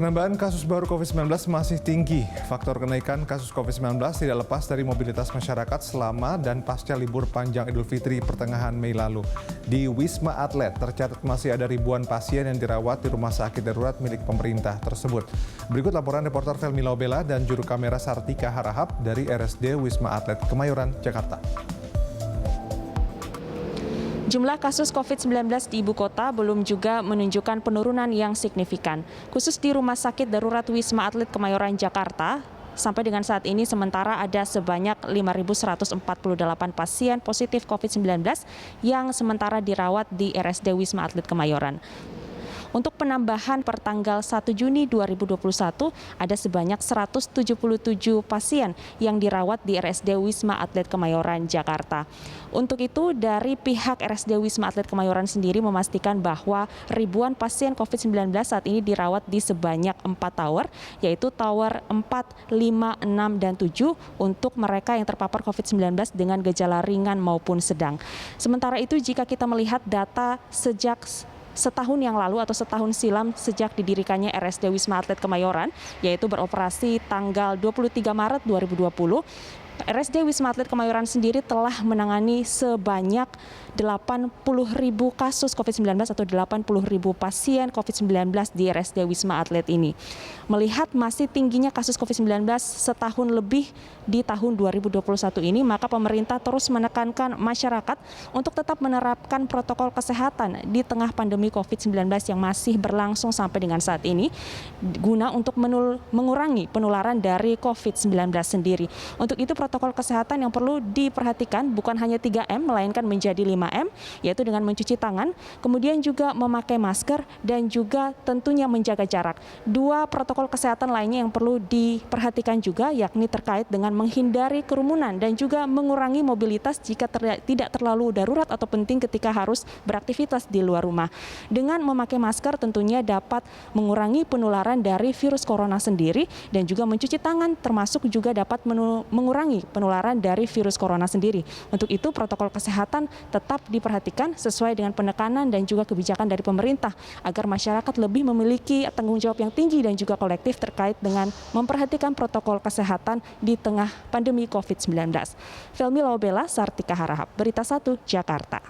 Penambahan kasus baru COVID-19 masih tinggi. Faktor kenaikan kasus COVID-19 tidak lepas dari mobilitas masyarakat selama dan pasca libur panjang Idul Fitri pertengahan Mei lalu. Di Wisma Atlet tercatat masih ada ribuan pasien yang dirawat di rumah sakit darurat milik pemerintah tersebut. Berikut laporan reporter Felmi Laobela dan juru kamera Sartika Harahap dari RSD Wisma Atlet Kemayoran, Jakarta. Jumlah kasus COVID-19 di ibu kota belum juga menunjukkan penurunan yang signifikan. Khusus di Rumah Sakit Darurat Wisma Atlet Kemayoran, Jakarta, sampai dengan saat ini sementara ada sebanyak 5.148 pasien positif COVID-19 yang sementara dirawat di RSD Wisma Atlet Kemayoran. Untuk penambahan per tanggal 1 Juni 2021, ada sebanyak 177 pasien yang dirawat di RSD Wisma Atlet Kemayoran, Jakarta. Untuk itu, dari pihak RSD Wisma Atlet Kemayoran sendiri memastikan bahwa ribuan pasien COVID-19 saat ini dirawat di sebanyak 4 tower, yaitu tower 4, 5, 6, dan 7 untuk mereka yang terpapar COVID-19 dengan gejala ringan maupun sedang. Sementara itu, jika kita melihat data sejak setahun yang lalu atau setahun silam sejak didirikannya RSD Wisma Atlet Kemayoran, yaitu beroperasi tanggal 23 Maret 2020, RSD Wisma Atlet Kemayoran sendiri telah menangani sebanyak 80.000 kasus COVID-19 atau 80.000 pasien COVID-19 di RSD Wisma Atlet ini. Melihat masih tingginya kasus COVID-19 setahun lebih di tahun 2021 ini, maka pemerintah terus menekankan masyarakat untuk tetap menerapkan protokol kesehatan di tengah pandemi COVID-19 yang masih berlangsung sampai dengan saat ini, guna untuk mengurangi penularan dari COVID-19 sendiri. Untuk itu protokol kesehatan yang perlu diperhatikan bukan hanya 3M, melainkan menjadi 5M, yaitu dengan mencuci tangan, kemudian juga memakai masker, dan juga tentunya menjaga jarak. Dua protokol kesehatan lainnya yang perlu diperhatikan juga, yakni terkait dengan menghindari kerumunan dan juga mengurangi mobilitas jika tidak terlalu darurat atau penting ketika harus beraktivitas di luar rumah. Dengan memakai masker tentunya dapat mengurangi penularan dari virus corona sendiri, dan juga mencuci tangan termasuk juga dapat mengurangi penularan dari virus corona sendiri. Untuk itu protokol kesehatan tetap diperhatikan sesuai dengan penekanan dan juga kebijakan dari pemerintah agar masyarakat lebih memiliki tanggung jawab yang tinggi dan juga kolektif terkait dengan memperhatikan protokol kesehatan di tengah pandemi COVID-19. Felmi Laobela, Sartika Harahap, Berita 1, Jakarta.